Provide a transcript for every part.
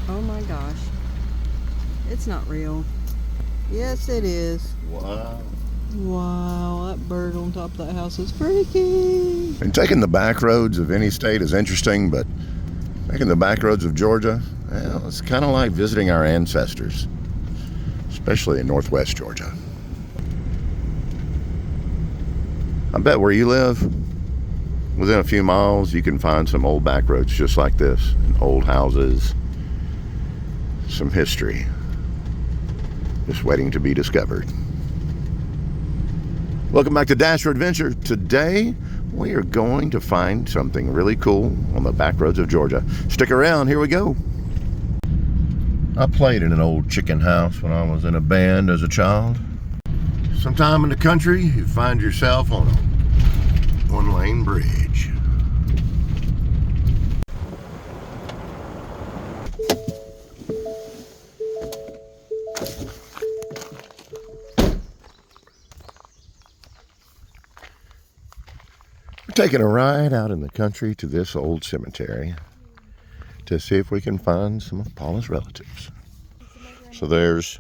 Oh my gosh. It's not real. Yes, it is. Wow. Wow, that bird on top of that house is freaky. And taking the back roads of any state is interesting, but taking the back roads of Georgia, well, it's kind of like visiting our ancestors, especially in northwest Georgia. I bet where you live, within a few miles, you can find some old back roads just like this, and old houses, some history, just waiting to be discovered. Welcome back to Dash for Adventure. Today, we are going to find something really cool on the back roads of Georgia. Stick around, here we go. I played in an old chicken house when I was in a band as a child. Sometime in the country, you find yourself on a one-lane bridge. We're taking a ride out in the country to this old cemetery to see if we can find some of Paula's relatives. So there's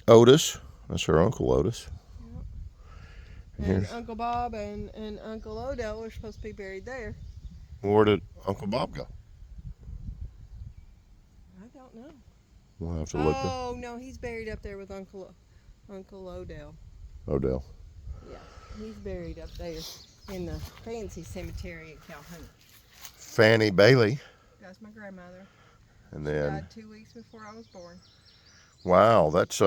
Otis. That's her Uncle Otis. Yep. And Uncle Bob and Uncle Odell are supposed to be buried there. Where did Uncle Bob go? I don't know. We'll have to look. Oh, no, he's buried up there with Uncle Odell. Odell. Yeah, he's buried up there in the fancy cemetery at Calhoun. Fannie Bailey. That's my grandmother. And She then, died 2 weeks before I was born. wow, that's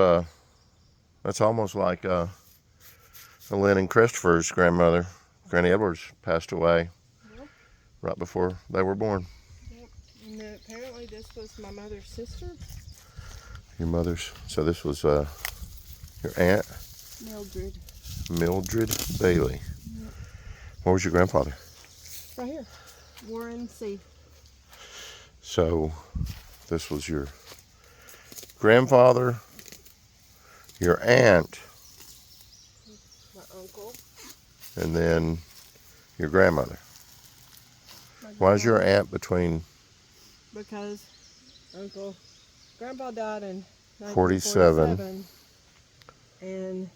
almost like Lynn and Christopher's grandmother. Granny Edwards passed away right before they were born. Yep. And apparently this was my mother's sister. Your mother's. So this was your aunt, Mildred Bailey. Yep. What was your grandfather? Right here. Warren C. So this was your grandfather, your aunt, My uncle. and then your grandmother. Why is your aunt between? Because Grandpa died in 47. 1947, and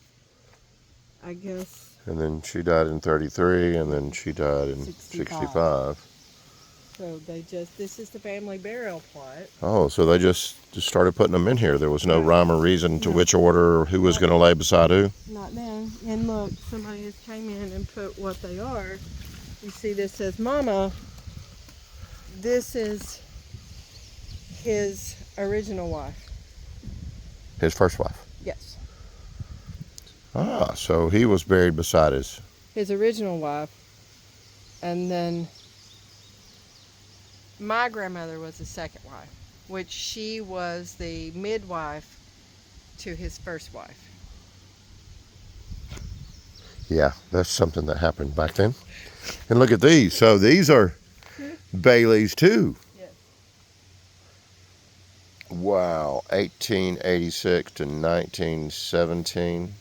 I guess. And then she died in 33, and then she died in 65. So this is the family burial plot. Oh, so they just started putting them in here. There was no rhyme or reason to which order or who was going to lay beside who? Not then. And look, somebody just came in and put what they are. You see this says Mama. This is his original wife. His first wife. Yes. Ah, so he was buried beside His original wife. And then my grandmother was the second wife, which she was the midwife to his first wife. Yeah, that's something that happened back then. And look at these. So these are Bailey's too. Yes. Wow, 1886 to 1917.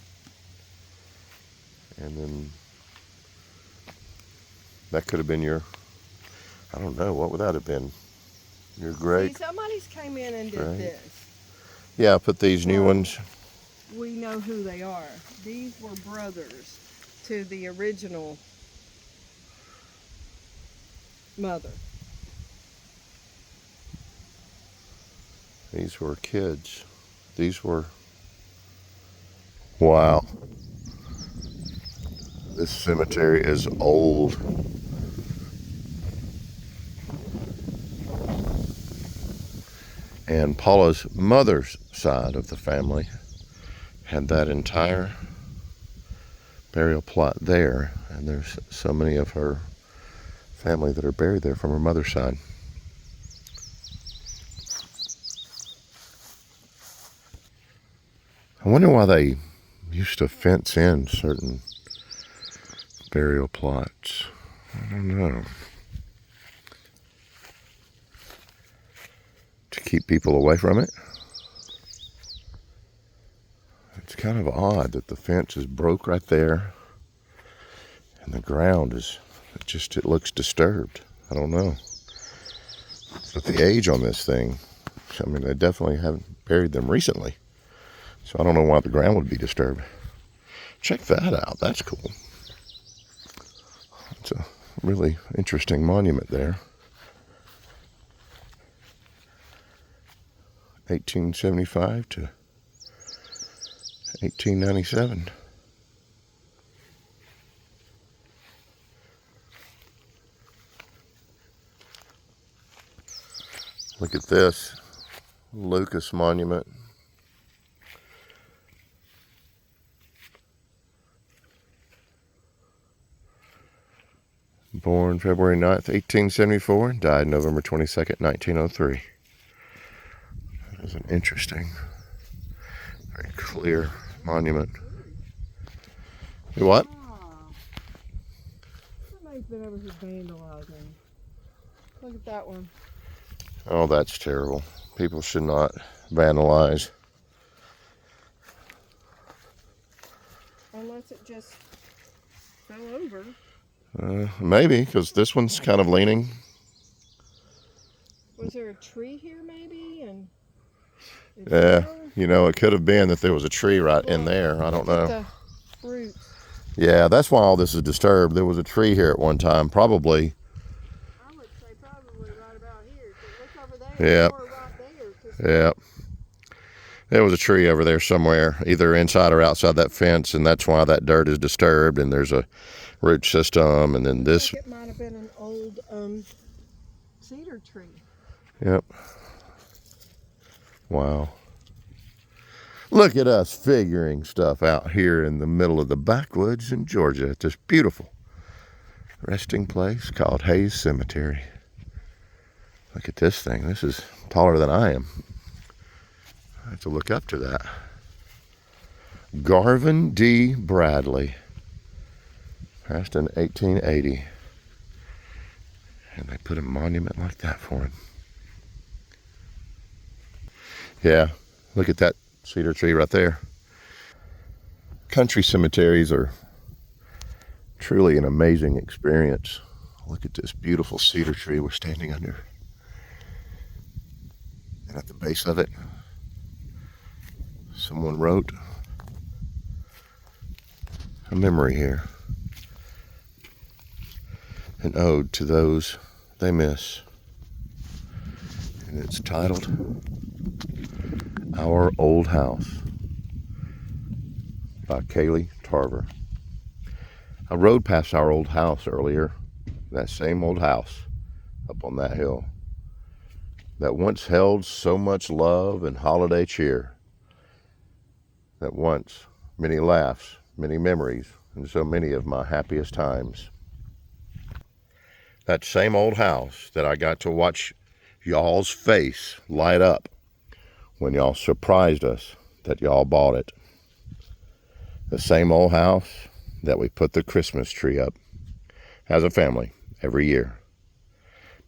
And then that could have been your, I don't know, what would that have been? Your great. See, somebody's came in and did this. Yeah, put these new ones. We know who they are. These were brothers to the original mother. These were kids. These were, wow. This cemetery is old. And Paula's mother's side of the family had that entire burial plot there. And there's so many of her family that are buried there from her mother's side. I wonder why they used to fence in certain burial plots. I don't know. To keep people away from it. It's kind of odd that the fence is broke right there and the ground is it looks disturbed. I don't know. But the age on this thing I mean, they definitely haven't buried them recently. So I don't know why the ground would be disturbed. Check that out. That's cool. It's a really interesting monument there. 1875 to 1897. Look at this Lucas monument. Born February 9th, 1874, died November 22nd, 1903. That is an interesting, very clear monument. What? Somebody's been over here vandalizing. Look at that one. Oh, that's terrible. People should not vandalize. Unless it just fell over. Maybe, because this one's kind of leaning. Was there a tree here maybe? And Yeah, you know, it could have been that there was a tree right in there. I don't know. The roots. Yeah, that's why all this is disturbed. There was a tree here at one time, probably. I would say probably right about here. So look over there. Yeah. Or right there. Yeah. There was a tree over there somewhere, either inside or outside that fence, and that's why that dirt is disturbed, and there's a root system, and then this. It might have been an old cedar tree. Yep. Wow. Look at us figuring stuff out here in the middle of the backwoods in Georgia at this beautiful resting place called Hayes Cemetery. Look at this thing. This is taller than I am. I have to look up to that. Garvin D. Bradley. Passed in 1880. And they put a monument like that for him. Yeah, look at that cedar tree right there. Country cemeteries are truly an amazing experience. Look at this beautiful cedar tree we're standing under. And at the base of it, someone wrote a memory here. An ode to those they miss. And it's titled Our Old House by Kaylee Tarver. I rode past our old house earlier, that same old house up on that hill that once held so much love and holiday cheer, that once many laughs, many memories, and so many of my happiest times. That same old house that I got to watch y'all's face light up when y'all surprised us that y'all bought it. The same old house that we put the Christmas tree up as a family every year.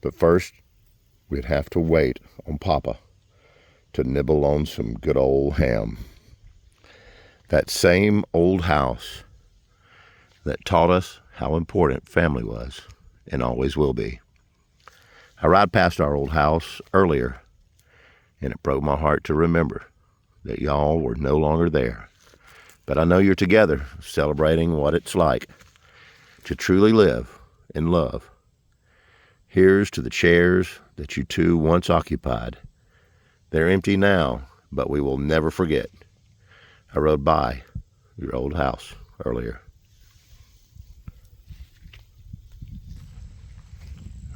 But first, we'd have to wait on Papa to nibble on some good old ham. That same old house that taught us how important family was and always will be. I rode past our old house earlier, and it broke my heart to remember that y'all were no longer there. But I know you're together, celebrating what it's like to truly live in love. Here's to the chairs that you two once occupied. They're empty now, but we will never forget. I rode by your old house earlier.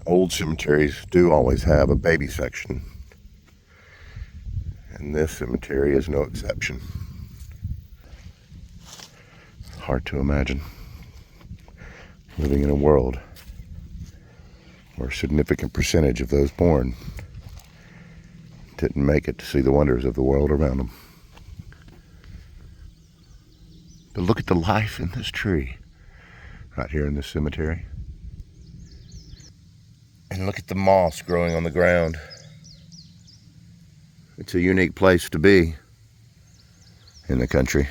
Old cemeteries do always have a baby section, and this cemetery is no exception. Hard to imagine living in a world where a significant percentage of those born didn't make it to see the wonders of the world around them. But look at the life in this tree right here in this cemetery. And look at the moss growing on the ground. It's a unique place to be in the country.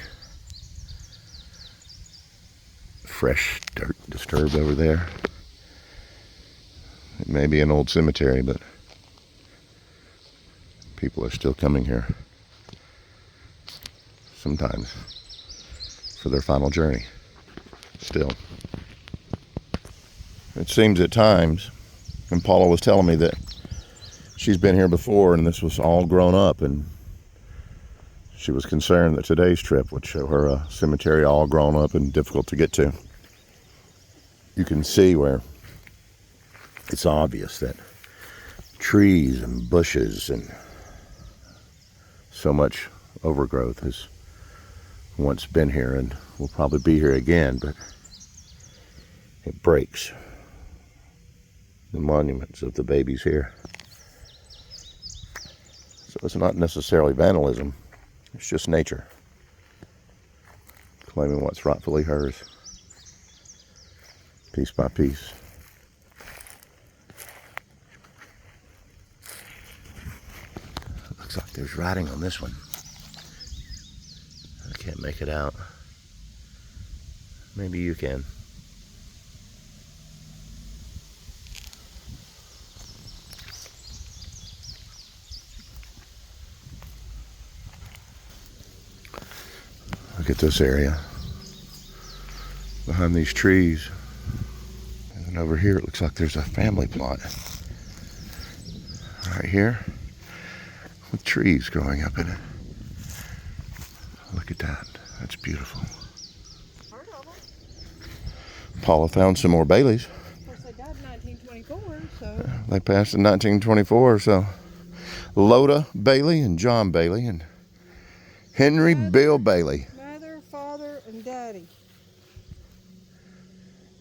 Fresh dirt disturbed over there. It may be an old cemetery, but People are still coming here sometimes for their final journey. Still. It seems at times, and Paula was telling me that she's been here before and this was all grown up, and she was concerned that today's trip would show her a cemetery all grown up and difficult to get to. You can see where it's obvious that trees and bushes and so much overgrowth has once been here and will probably be here again, but it breaks the monuments of the babies here. So it's not necessarily vandalism, it's just nature claiming what's rightfully hers, piece by piece. Looks like there's writing on this one. I can't make it out. Maybe you can. Look at this area behind these trees. And then over here it looks like there's a family plot. Right here with trees growing up in it. Look at that. That's beautiful. Paula found some more Baileys. Of course, they died in 1924, so. They passed in 1924, so Loda Bailey and John Bailey and Henry Bill Bailey. Mother, father, and daddy.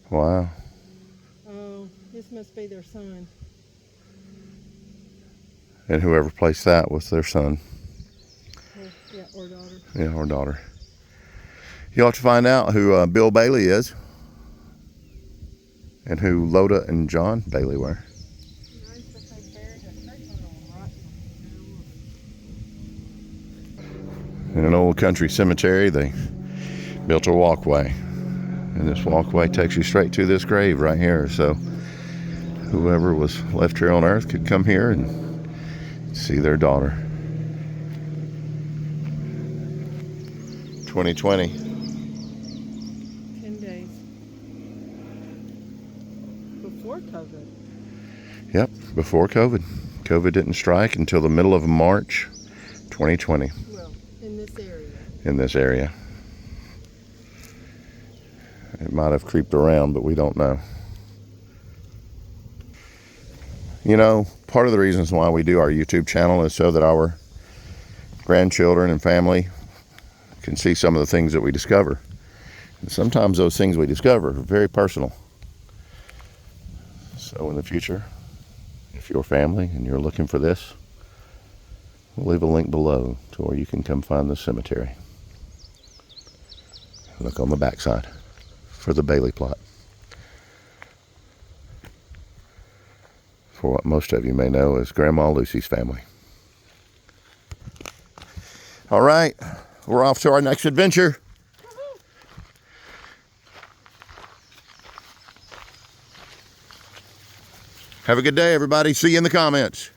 Wow. Oh, this must be their son. And whoever placed that was their son. Yeah, or daughter. Yeah, or daughter. You'll have to find out who Bill Bailey is and who Loda and John Bailey were. In an old country cemetery, they built a walkway. And this walkway takes you straight to this grave right here. So whoever was left here on earth could come here and see their daughter. 2020. 10 days. Before COVID. Yep, before COVID. COVID didn't strike until the middle of March 2020. Well, in this area. In this area. It might have creeped around, but we don't know. You know, part of the reasons why we do our YouTube channel is so that our grandchildren and family can see some of the things that we discover. And sometimes those things we discover are very personal. So in the future, if you're family and you're looking for this, we'll leave a link below to where you can come find the cemetery. Look on the backside for the Bailey plot. For what most of you may know as Grandma Lucy's family. All right, we're off to our next adventure. Have a good day, everybody. See you in the comments.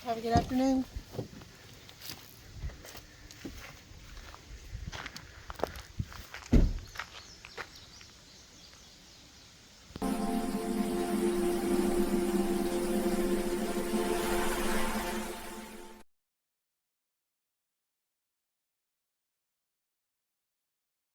Have a good afternoon.